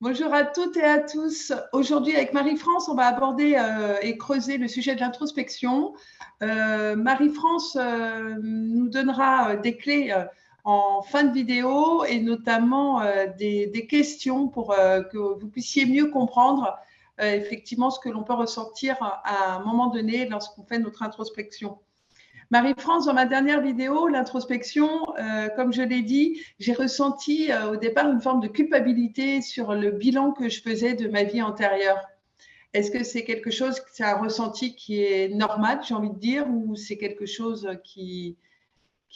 Bonjour à toutes et à tous. Aujourd'hui, avec Marie-France, on va aborder et creuser le sujet de l'introspection. Marie-France nous donnera des clés en fin de vidéo et notamment des questions pour que vous puissiez mieux comprendre effectivement ce que l'on peut ressentir à un moment donné lorsqu'on fait notre introspection. Marie-France, dans ma dernière vidéo, l'introspection, comme je l'ai dit, j'ai ressenti au départ une forme de culpabilité sur le bilan que je faisais de ma vie antérieure. Est-ce que c'est quelque chose, c'est un ressenti qui est normal, j'ai envie de dire, ou c'est quelque chose qui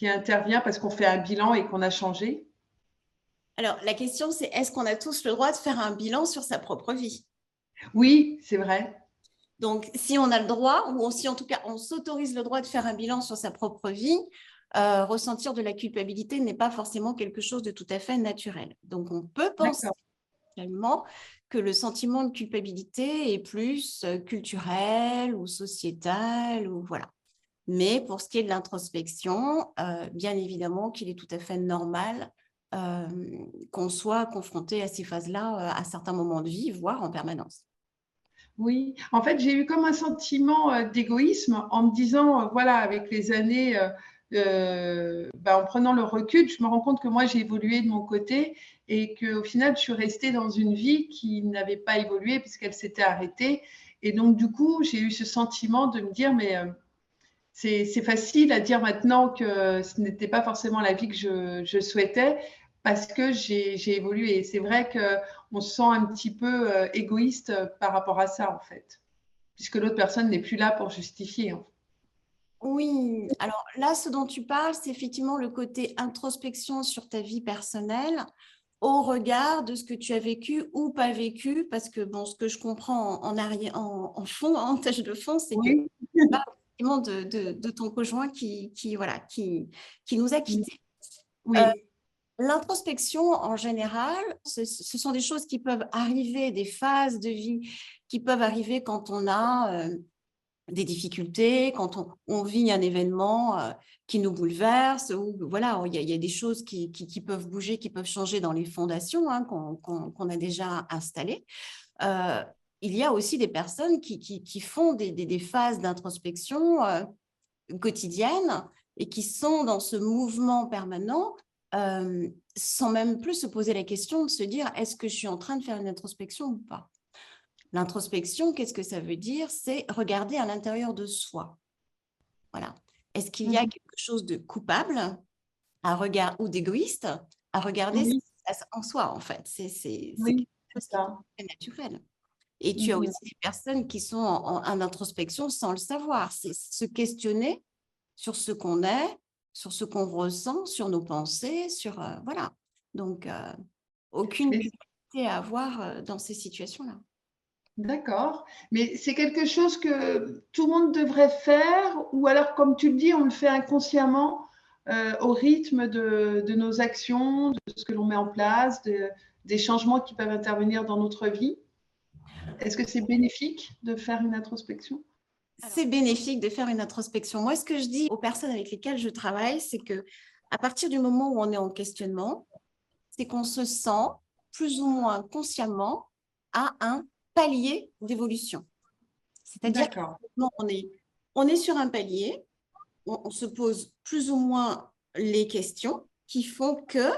intervient parce qu'on fait un bilan et qu'on a changé? Alors, la question, c'est est-ce qu'on a tous le droit de faire un bilan sur sa propre vie? Oui, c'est vrai. Donc, si on a le droit, ou si en tout cas on s'autorise le droit de faire un bilan sur sa propre vie, ressentir de la culpabilité n'est pas forcément quelque chose de tout à fait naturel. Donc, on peut penser D'accord. finalement que le sentiment de culpabilité est plus culturel ou sociétal, ou voilà. Mais pour ce qui est de l'introspection, bien évidemment qu'il est tout à fait normal euh, qu'on soit confronté à ces phases-là à certains moments de vie, voire en permanence. Oui, en fait, j'ai eu comme un sentiment d'égoïsme en me disant, voilà, avec les années, en prenant le recul, je me rends compte que moi, j'ai évolué de mon côté et qu'au final, je suis restée dans une vie qui n'avait pas évolué puisqu'elle s'était arrêtée. Et donc, du coup, j'ai eu ce sentiment de me dire, mais c'est facile à dire maintenant que ce n'était pas forcément la vie que je souhaitais parce que j'ai évolué. Et c'est vrai qu'on se sent un petit peu égoïste par rapport à ça, en fait, puisque l'autre personne n'est plus là pour justifier, hein. Oui, alors là, ce dont tu parles, c'est effectivement le côté introspection sur ta vie personnelle au regard de ce que tu as vécu ou pas vécu, parce que bon, ce que je comprends en arrière, en fond, en tâche de fond, c'est que Oui, pas effectivement de ton conjoint voilà, qui nous a quittés. Euh, oui, L'introspection, en général, ce sont des choses qui peuvent arriver, des phases de vie qui peuvent arriver quand on a des difficultés, quand on vit un événement qui nous bouleverse, ou voilà, il y a des choses qui peuvent bouger, qui peuvent changer dans les fondations hein, qu'on a déjà installées. Euh, il y a aussi des personnes qui font des phases d'introspection quotidiennes et qui sont dans ce mouvement permanent sans même plus se poser la question de se dire est-ce que je suis en train de faire une introspection ou pas. L'introspection, qu'est-ce que ça veut dire? C'est regarder à l'intérieur de soi. Voilà. Est-ce qu'il y a mhm, quelque chose de coupable à regarder ou d'égoïste à regarder ce qui oui, se passe en soi, en fait? C'est quelque oui, c'est chose qui est tout ça. à fait naturel. Et tu as Mhm. aussi des personnes qui sont en introspection sans le savoir. C'est se questionner sur ce qu'on est, sur ce qu'on ressent, sur nos pensées, sur voilà. Donc, aucune Mais culpabilité à avoir dans ces situations-là. d'accord. Mais c'est quelque chose que tout le monde devrait faire, ou alors, comme tu le dis, on le fait inconsciemment au rythme de nos actions, de ce que l'on met en place, des changements qui peuvent intervenir dans notre vie. Est-ce que c'est bénéfique de faire une introspection? C'est bénéfique de faire une introspection. Moi, ce que je dis aux personnes avec lesquelles je travaille, c'est que à partir du moment où on est en questionnement, c'est qu'on se sent plus ou moins consciemment à un palier d'évolution. C'est-à-dire D'accord. on est sur un palier, on se pose plus ou moins les questions qui font que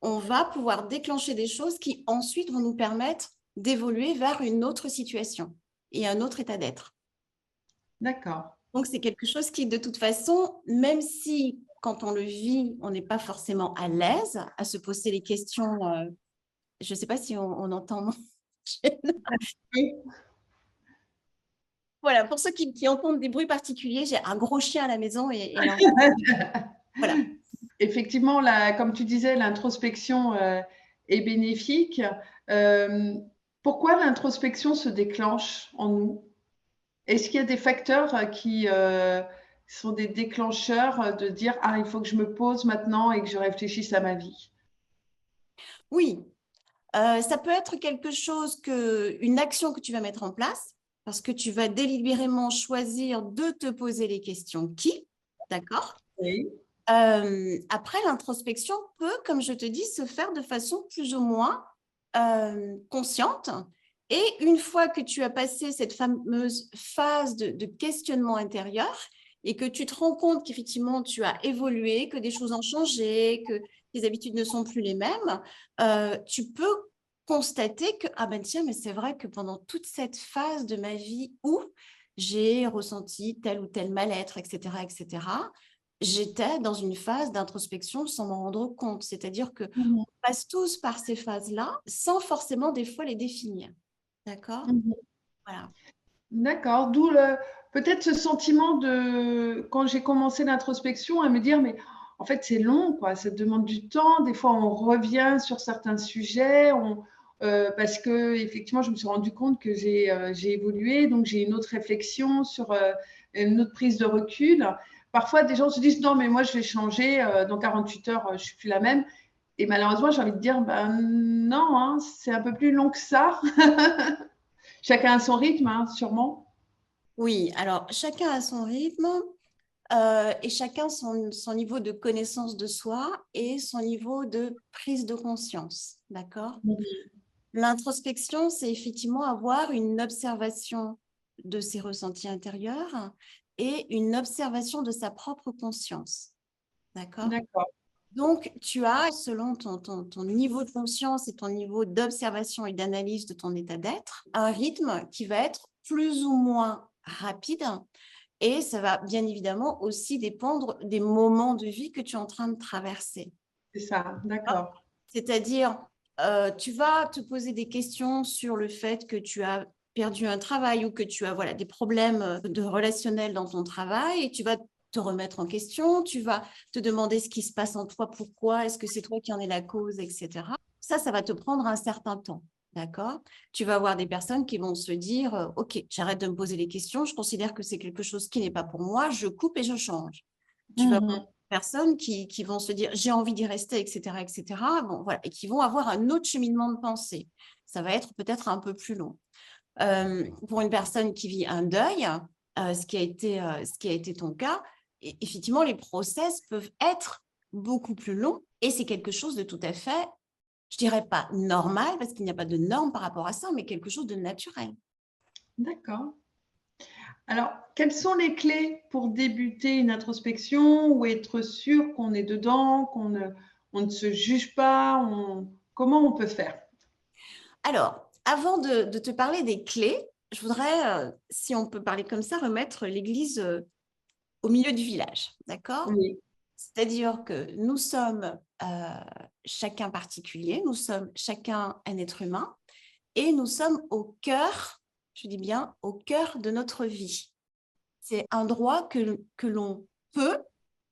on va pouvoir déclencher des choses qui ensuite vont nous permettre d'évoluer vers une autre situation et un autre état d'être. D'accord. Donc, c'est quelque chose qui, de toute façon, même si quand on le vit, on n'est pas forcément à l'aise à se poser les questions, je ne sais pas si on entend mon chien. Oui. Voilà, pour ceux qui entendent des bruits particuliers, j'ai un gros chien à la maison et alors, voilà. Effectivement, comme tu disais, l'introspection est bénéfique. Euh, Pourquoi l'introspection se déclenche en nous? Est-ce qu'il y a des facteurs qui sont des déclencheurs de dire ah, il faut que je me pose maintenant et que je réfléchisse à ma vie? Oui, ça peut être quelque chose une action que tu vas mettre en place parce que tu vas délibérément choisir de te poser les questions qui, d'accord? Oui. Après, l'introspection peut, comme je te dis, se faire de façon plus ou moins consciente. Et une fois que tu as passé cette fameuse phase de questionnement intérieur et que tu te rends compte qu'effectivement tu as évolué, que des choses ont changé, que tes habitudes ne sont plus les mêmes, tu peux constater que, ah ben tiens, mais c'est vrai que pendant toute cette phase de ma vie où j'ai ressenti tel ou tel mal-être, etc., j'étais dans une phase d'introspection sans m'en rendre compte. C'est-à-dire que Mhm. passe tous par ces phases-là sans forcément des fois les définir. D'accord? Mhm. Voilà. D'accord, peut-être ce sentiment de quand j'ai commencé l'introspection à me dire mais en fait c'est long quoi, ça demande du temps. Des fois on revient sur certains sujets, parce que effectivement je me suis rendu compte que j'ai évolué, donc j'ai une autre réflexion sur une autre prise de recul. Parfois des gens se disent non mais moi je vais changer, dans 48 heures je suis plus la même. Et malheureusement j'ai envie de dire ben non, hein, c'est un peu plus long que ça. Chacun a son rythme, hein, sûrement. Oui, alors chacun a son rythme et chacun son niveau de connaissance de soi et son niveau de prise de conscience. D'accord? Mhm. L'introspection, c'est effectivement avoir une observation de ses ressentis intérieurs et une observation de sa propre conscience. D'accord? D'accord. Donc, tu as, selon ton niveau de conscience et ton niveau d'observation et d'analyse de ton état d'être, un rythme qui va être plus ou moins rapide. Et ça va bien évidemment aussi dépendre des moments de vie que tu es en train de traverser. C'est ça, d'accord. C'est-à-dire, tu vas te poser des questions sur le fait que tu as perdu un travail ou que tu as des problèmes de relationnel dans ton travail et tu vas te remettre en question, tu vas te demander ce qui se passe en toi, pourquoi, est-ce que c'est toi qui en es la cause, etc. Ça va te prendre un certain temps, d'accord? Tu vas avoir des personnes qui vont se dire, OK, j'arrête de me poser les questions, je considère que c'est quelque chose qui n'est pas pour moi, je coupe et je change. Tu vas Mhm. personnes qui vont se dire j'ai envie d'y rester, etc., etc. Bon, voilà, et qui vont avoir un autre cheminement de pensée. Ça va être peut-être un peu plus long. Pour une personne qui vit un deuil, ce qui a été ton cas, effectivement, les process peuvent être beaucoup plus longs et c'est quelque chose de tout à fait, je dirais pas normal parce qu'il n'y a pas de normes par rapport à ça, mais quelque chose de naturel. D'accord. Alors, quelles sont les clés pour débuter une introspection ou être sûr qu'on est dedans, on ne se juge pas, comment on peut faire? Alors, avant de te parler des clés, je voudrais, si on peut parler comme ça, remettre l'église au milieu du village, d'accord? Oui, C'est-à-dire que nous sommes chacun particulier, nous sommes chacun un être humain et nous sommes au cœur, je dis bien, au cœur de notre vie. C'est un droit que l'on peut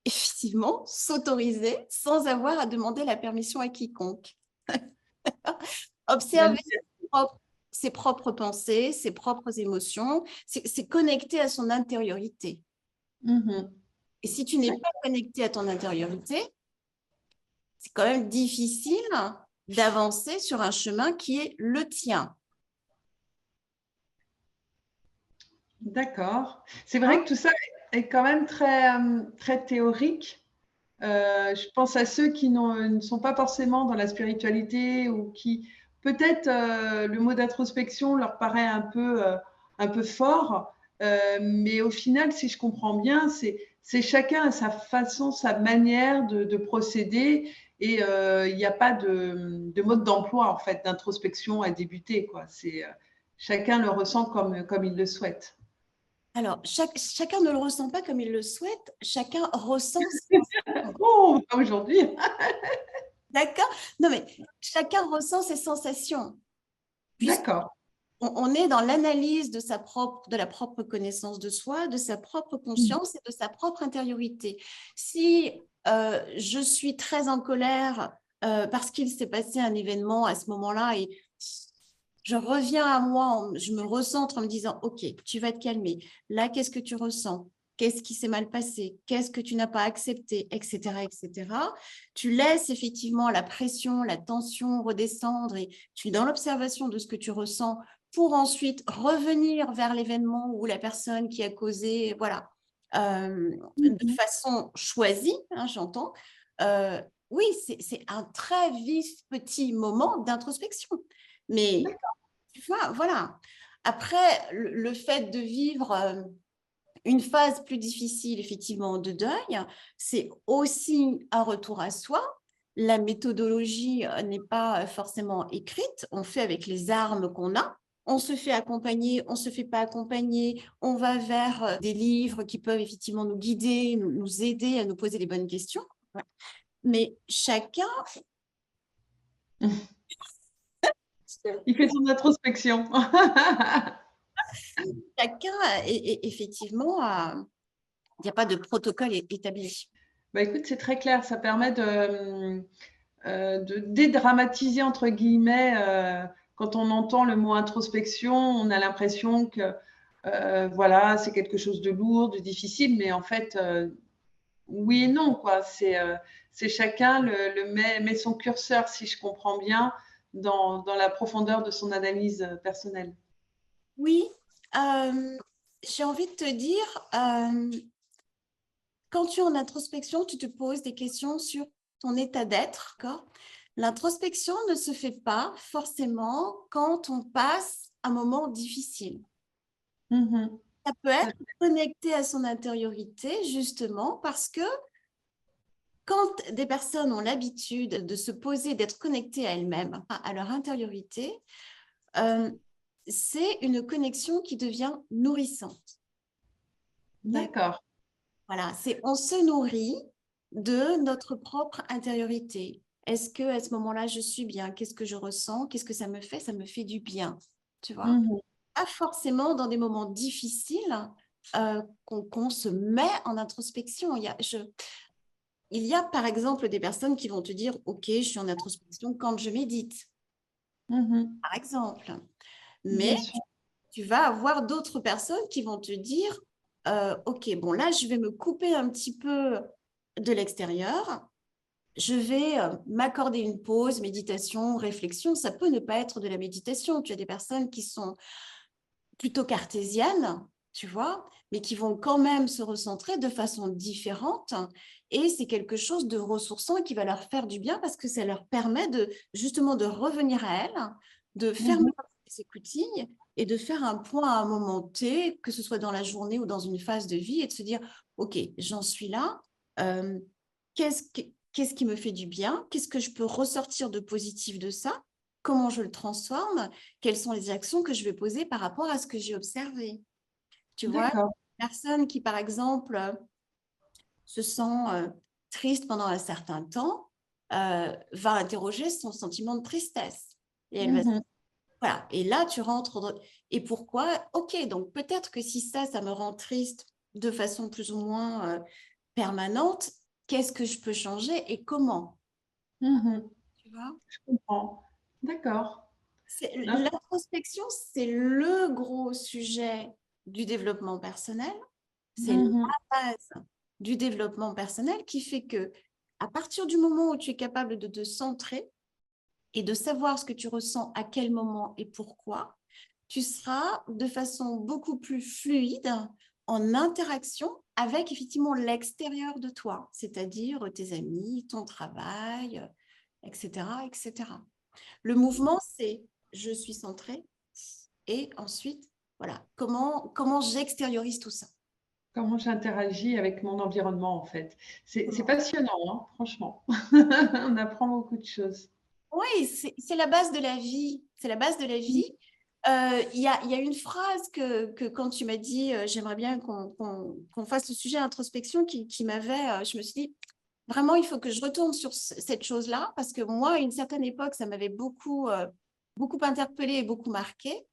effectivement s'autoriser sans avoir à demander la permission à quiconque. la Observer liberté. ses propres pensées, ses propres émotions, c'est connecter à son intériorité. Mhm. Et si tu n'es pas connecté à ton intériorité, c'est quand même difficile d'avancer sur un chemin qui est le tien. D'accord. C'est vrai Hein. que tout ça est quand même très théorique. Je pense à ceux qui ne sont pas forcément dans la spiritualité ou qui, peut-être, le mot d'introspection leur paraît un peu fort, mais au final, si je comprends bien, c'est chacun à sa façon, sa manière de procéder et il n'y a pas de mode d'emploi, en fait, d'introspection à débuter, quoi. Chacun le ressent comme il le souhaite. Alors, chacun ne le ressent pas comme il le souhaite, chacun ressent. Oh, pas aujourd'hui. D'accord? Non, mais chacun ressent ses sensations, puisqu'on D'accord. on est dans l'analyse de la propre connaissance de soi, de sa propre conscience et de sa propre intériorité. Si je suis très en colère parce qu'il s'est passé un événement à ce moment-là et je reviens à moi, je me recentre en me disant, OK, tu vas te calmer. Là, qu'est-ce que tu ressens? Qu'est-ce qui s'est mal passé? Qu'est-ce que tu n'as pas accepté? Etc., etc. Tu laisses effectivement la pression, la tension redescendre et tu es dans l'observation de ce que tu ressens pour ensuite revenir vers l'événement ou la personne qui a causé, voilà, de Mhm. façon choisie, hein, j'entends, oui, c'est un très vif petit moment d'introspection. Mais tu vois, voilà. Après, le fait de vivre une phase plus difficile, effectivement, de deuil, c'est aussi un retour à soi. La méthodologie n'est pas forcément écrite, on fait avec les armes qu'on a. On se fait accompagner, on ne se fait pas accompagner, on va vers des livres qui peuvent effectivement nous guider, nous aider à nous poser les bonnes questions. Mais chacun, Il fait son introspection. chacun effectivement, il n'y a pas de protocole établi. Bah, écoute, c'est très clair. Ça permet de dédramatiser, entre guillemets, quand on entend le mot introspection, on a l'impression que voilà, c'est quelque chose de lourd, de difficile, mais en fait, oui et non, quoi. C'est chacun met son curseur, si je comprends bien, dans la profondeur de son analyse personnelle. Oui, j'ai envie de te dire, quand tu es en introspection, tu te poses des questions sur ton état d'être. L'introspection ne se fait pas forcément quand on passe un moment difficile. Mhm. Ça peut être connecté à son intériorité, justement, parce que quand des personnes ont l'habitude de se poser, d'être connectées à elles-mêmes, à leur intériorité, c'est une connexion qui devient nourrissante. D'accord. Voilà, on se nourrit de notre propre intériorité. Est-ce que à ce moment-là, je suis bien? Qu'est-ce que je ressens? Qu'est-ce que ça me fait? Ça me fait du bien, tu vois. Mhm. Pas forcément dans des moments difficiles qu'on se met en introspection. Il y a par exemple des personnes qui vont te dire, OK, je suis en introspection quand je médite, Mhm. par exemple. Mais Bien sûr. tu vas avoir d'autres personnes qui vont te dire, OK, bon, là, je vais me couper un petit peu de l'extérieur. Je vais m'accorder une pause, méditation, réflexion. Ça peut ne pas être de la méditation. Tu as des personnes qui sont plutôt cartésiennes, tu vois, mais qui vont quand même se recentrer de façon différente. Et c'est quelque chose de ressourçant qui va leur faire du bien parce que ça leur permet justement de revenir à elles, de fermer Mhm. ses écoutilles et de faire un point à un moment T, que ce soit dans la journée ou dans une phase de vie, et de se dire, OK, j'en suis là. Euh, qu'est-ce qui me fait du bien? Qu'est-ce que je peux ressortir de positif de ça? Comment je le transforme? Quelles sont les actions que je vais poser par rapport à ce que j'ai observé? Tu vois, D'accord. une personne qui, par exemple, se sent triste pendant un certain temps, va interroger son sentiment de tristesse. Et elle va Mhm. voilà. Et là, tu rentres et pourquoi? OK, donc peut-être que si ça me rend triste de façon plus ou moins permanente, qu'est-ce que je peux changer et comment? Mhm. Tu vois? Je comprends. D'accord. Hein? L'introspection, c'est le gros sujet du développement personnel. C'est la Mhm. base du développement personnel qui fait que, à partir du moment où tu es capable de te centrer et de savoir ce que tu ressens, à quel moment et pourquoi, tu seras de façon beaucoup plus fluide en interaction avec effectivement l'extérieur de toi, c'est-à-dire tes amis, ton travail, etc., etc. Le mouvement, c'est je suis centrée et ensuite, voilà, comment j'extériorise tout ça. Comment j'interagis avec mon environnement, en fait. C'est passionnant, hein, franchement. On apprend beaucoup de choses. Oui, c'est la base de la vie. C'est la base de la vie. Il y a une phrase que quand tu m'as dit j'aimerais bien qu'on fasse le sujet introspection qui m'avait, je me suis dit, vraiment, il faut que je retourne sur cette chose-là parce que moi, à une certaine époque, ça m'avait beaucoup interpellée et beaucoup marqué.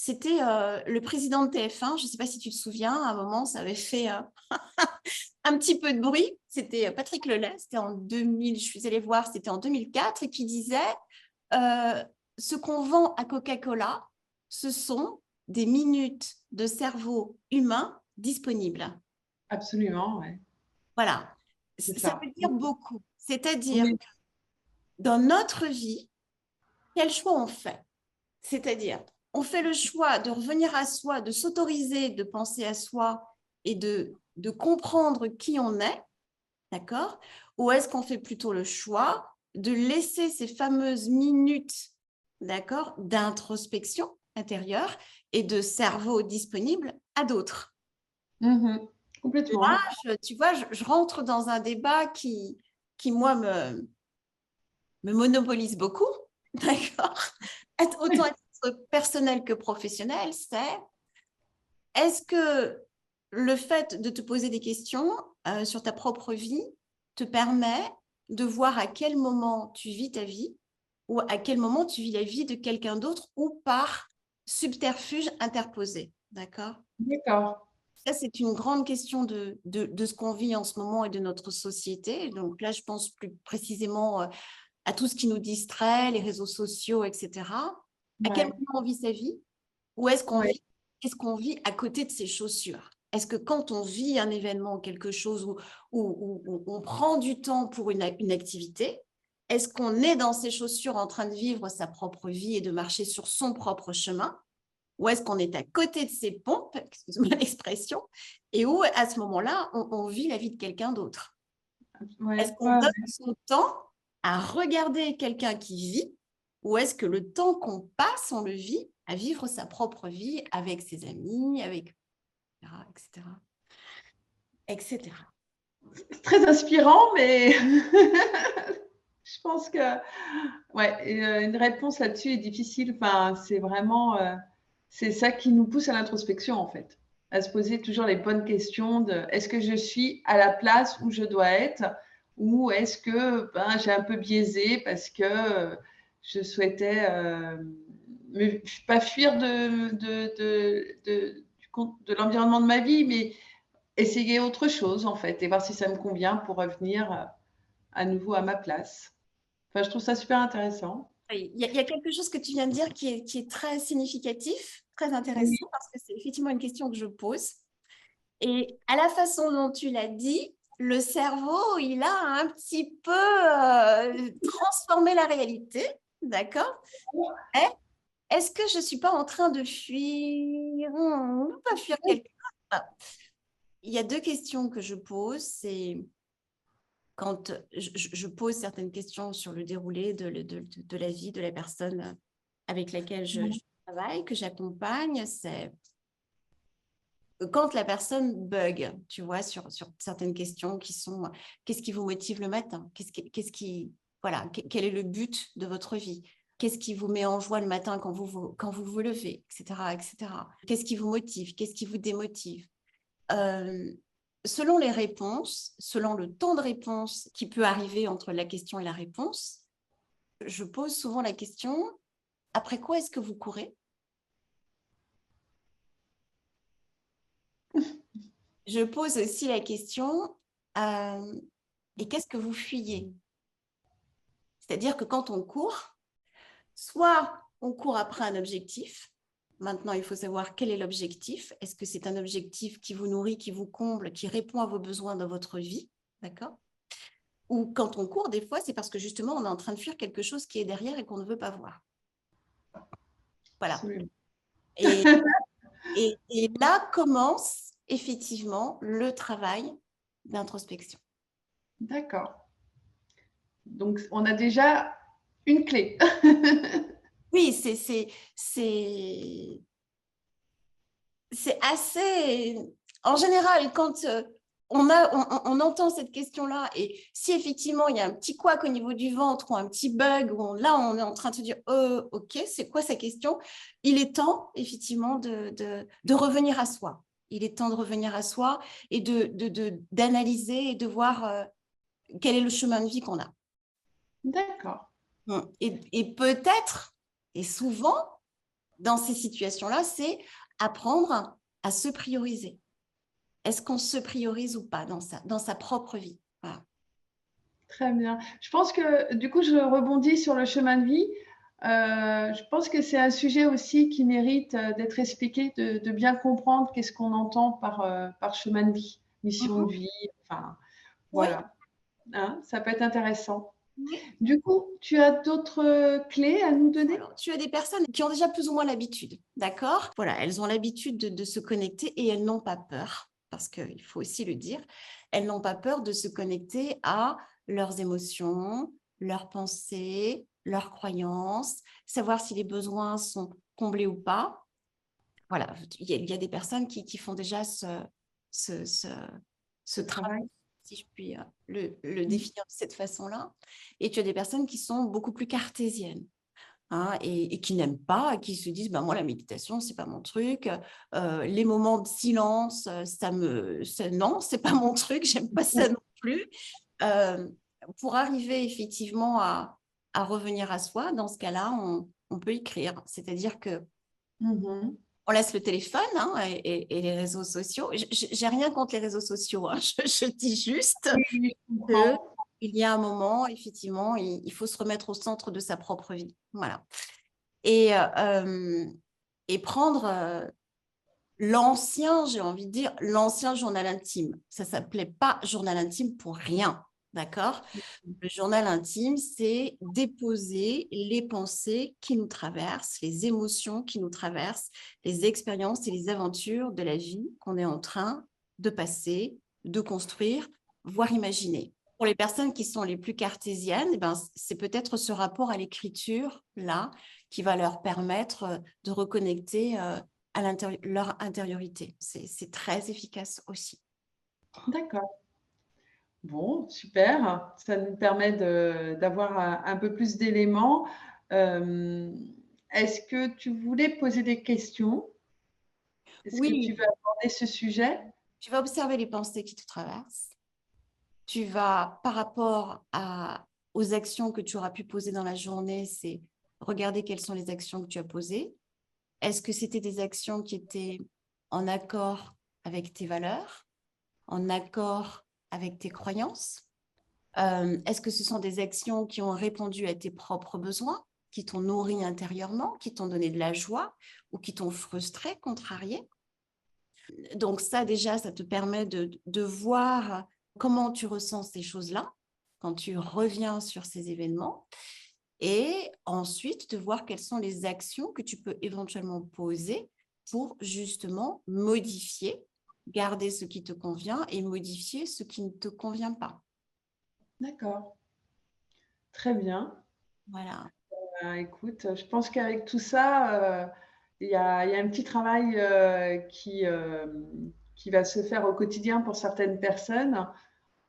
C'était le président de TF1, je ne sais pas si tu te souviens, à un moment, ça avait fait un petit peu de bruit. C'était Patrick Lelay, c'était en 2000, je suis allée voir, c'était en 2004, et qui disait euh, ce qu'on vend à Coca-Cola, ce sont des minutes de cerveau humain disponibles. Absolument, ouais, Voilà, c'est ça ça. veut dire beaucoup. C'est-à-dire Oui. que dans notre vie, quel choix on fait? C'est-à-dire, on fait le choix de revenir à soi, de s'autoriser de penser à soi et de comprendre qui on est, d'accord? Ou est-ce qu'on fait plutôt le choix de laisser ces fameuses minutes, d'accord, d'introspection intérieure et de cerveau disponible à d'autres? Mhm. Là, Complètement. tu vois, je rentre dans un débat qui moi, me monopolise beaucoup, d'accord? Autant à titre personnel que professionnel, c'est est-ce que le fait de te poser des questions sur ta propre vie te permet de voir à quel moment tu vis ta vie ou à quel moment tu vis la vie de quelqu'un d'autre ou par subterfuge interposé, d'accord? D'accord. Ça, c'est une grande question de ce qu'on vit en ce moment et de notre société. Donc là, je pense plus précisément à tout ce qui nous distrait, les réseaux sociaux, etc. À quel Ouais. moment on vit sa vie? Ou est-ce qu'on Ouais. vit, est-ce qu'on vit à côté de ses chaussures? Est-ce que quand on vit un événement, quelque chose où on prend du temps pour une activité, est-ce qu'on est dans ses chaussures en train de vivre sa propre vie et de marcher sur son propre chemin? Ou est-ce qu'on est à côté de ses pompes, excuse-moi l'expression, et où à ce moment-là, on vit la vie de quelqu'un d'autre? Est-ce Ouais. qu'on Ouais. donne son temps à regarder quelqu'un qui vit ou est-ce que le temps qu'on passe, on le vit à vivre sa propre vie avec ses amis, avec etc., etc., etc. C'est très inspirant, mais je pense que ouais, une réponse là-dessus est difficile. Enfin, c'est vraiment c'est ça qui nous pousse à l'introspection en fait, à se poser toujours les bonnes questions de est-ce que je suis à la place où je dois être ou est-ce que ben, j'ai un peu biaisé parce que je souhaitais pas fuir de l'environnement de ma vie, mais essayer autre chose en fait et voir si ça me convient pour revenir à nouveau à ma place. Enfin, je trouve ça super intéressant. Oui, il y a quelque chose que tu viens de dire qui est très significatif, très Oui, intéressant, parce que c'est effectivement une question que je pose. Et à la façon dont tu l'as dit, le cerveau, il a un petit peu transformé la réalité, d'accord? Est-ce que je ne suis pas en train de fuir, pas fuir quelqu'un? Ah, il y a deux questions que je pose. C'est quand je pose certaines questions sur le déroulé de la vie de la personne avec laquelle je travaille, que j'accompagne, c'est quand la personne bug, tu vois, sur certaines questions qui sont qu'est-ce qui vous motive le matin? Voilà, quel est le but de votre vie? Qu'est-ce qui vous met en joie le matin quand vous vous levez, etc., etc. Qu'est-ce qui vous motive? Qu'est-ce qui vous démotive? Euh, Selon les réponses, selon le temps de réponse qui peut arriver entre la question et la réponse, je pose souvent la question, après quoi est-ce que vous courez? Je pose aussi la question, et qu'est-ce que vous fuyez? C'est-à-dire que quand on court, soit on court après un objectif. Maintenant, il faut savoir quel est l'objectif. Est-ce que c'est un objectif qui vous nourrit, qui vous comble, qui répond à vos besoins dans votre vie? D'accord? Ou quand on court, des fois, c'est parce que justement, on est en train de fuir quelque chose qui est derrière et qu'on ne veut pas voir. Voilà. absolument. Et, et là commence effectivement le travail d'introspection. D'accord. Donc, on a déjà une clé. Oui, c'est assez. En général, quand on entend cette question-là, et si effectivement il y a un petit couac au niveau du ventre ou un petit bug, là on est en train de se dire ok, c'est quoi sa question? Il est temps effectivement de revenir à soi. Il est temps de revenir à soi et d'analyser et de voir quel est le chemin de vie qu'on a. D'accord. Et peut-être, et souvent, dans ces situations-là, c'est apprendre à se prioriser. Est-ce qu'on se priorise ou pas dans sa propre vie? Voilà. Très bien. Je pense que du coup, je rebondis sur le chemin de vie. Je pense que c'est un sujet aussi qui mérite d'être expliqué, de bien comprendre qu'est-ce qu'on entend par chemin de vie, mission de Mhm. vie. Enfin, Oui, voilà. Hein, ça peut être intéressant. oui. Du coup, tu as d'autres clés à nous donner? Alors, tu as des personnes qui ont déjà plus ou moins l'habitude, d'accord? Voilà, elles ont l'habitude de se connecter et elles n'ont pas peur. parce qu'il faut aussi le dire, elles n'ont pas peur de se connecter à leurs émotions, leurs pensées, leurs croyances, savoir si les besoins sont comblés ou pas. Voilà, il y a des personnes qui font déjà ce, ce, ce travail, si je puis le définir de cette façon-là. Et tu as des personnes qui sont beaucoup plus cartésiennes. Hein, et qui n'aiment pas, et qui se disent moi la méditation c'est pas mon truc, les moments de silence non c'est pas mon truc, j'aime pas ça non plus. Pour arriver effectivement à revenir à soi, dans ce cas-là on peut écrire, c'est-à-dire que on laisse le téléphone hein, et les réseaux sociaux. J'ai rien contre les réseaux sociaux, hein. Je dis juste Oui, je que comprends. il y a un moment, effectivement, il faut se remettre au centre de sa propre vie. Voilà. Et prendre l'ancien, j'ai envie de dire, l'ancien journal intime. Ça ne s'appelait pas journal intime pour rien, d'accord? Le journal intime, c'est déposer les pensées qui nous traversent, les émotions qui nous traversent, les expériences et les aventures de la vie qu'on est en train de passer, de construire, voire imaginer. Pour les personnes qui sont les plus cartésiennes, eh ben, c'est peut-être ce rapport à l'écriture, là, qui va leur permettre de reconnecter à leur intériorité. C'est très efficace aussi. D'accord. Bon, super. Ça nous permet d'avoir un peu plus d'éléments. Euh, Est-ce que tu voulais poser des questions? Est-ce que tu Oui, veux aborder ce sujet? tu vas observer les pensées qui te traversent. Tu vas, par rapport aux actions que tu auras pu poser dans la journée, c'est regarder quelles sont les actions que tu as posées. Est-ce que c'était des actions qui étaient en accord avec tes valeurs, en accord avec tes croyances? Est-ce que ce sont des actions qui ont répondu à tes propres besoins, qui t'ont nourri intérieurement, qui t'ont donné de la joie ou qui t'ont frustré, contrarié? Donc ça, déjà, ça te permet de voir comment tu ressens ces choses-là quand tu reviens sur ces événements et ensuite de voir quelles sont les actions que tu peux éventuellement poser pour justement modifier, garder ce qui te convient et modifier ce qui ne te convient pas. D'accord. Très bien. Voilà. Écoute, je pense qu'avec tout ça, il y a un petit travail qui va se faire au quotidien pour certaines personnes.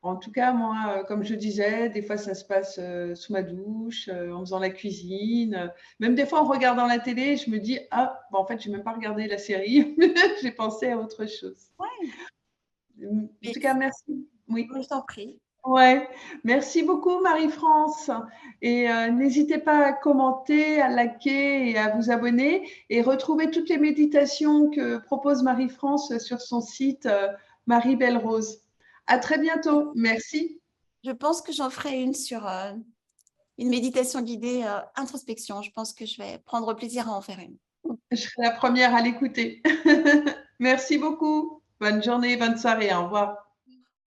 En tout cas, moi, comme je disais, des fois ça se passe sous ma douche, en faisant la cuisine, même des fois en regardant la télé, je me dis, ah, bah, en fait, je n'ai même pas regardé la série, j'ai pensé à autre chose. Ouais, En mais tout cas, merci. Oui. je t'en prie. Ouais, merci beaucoup Marie-France. Et n'hésitez pas à commenter, à liker et à vous abonner et retrouver toutes les méditations que propose Marie-France sur son site Marie Belle Rose. À très bientôt. Merci. Je pense que j'en ferai une sur une méditation guidée introspection. Je pense que je vais prendre plaisir à en faire une. Je serai la première à l'écouter. Merci beaucoup. Bonne journée, bonne soirée. Au revoir.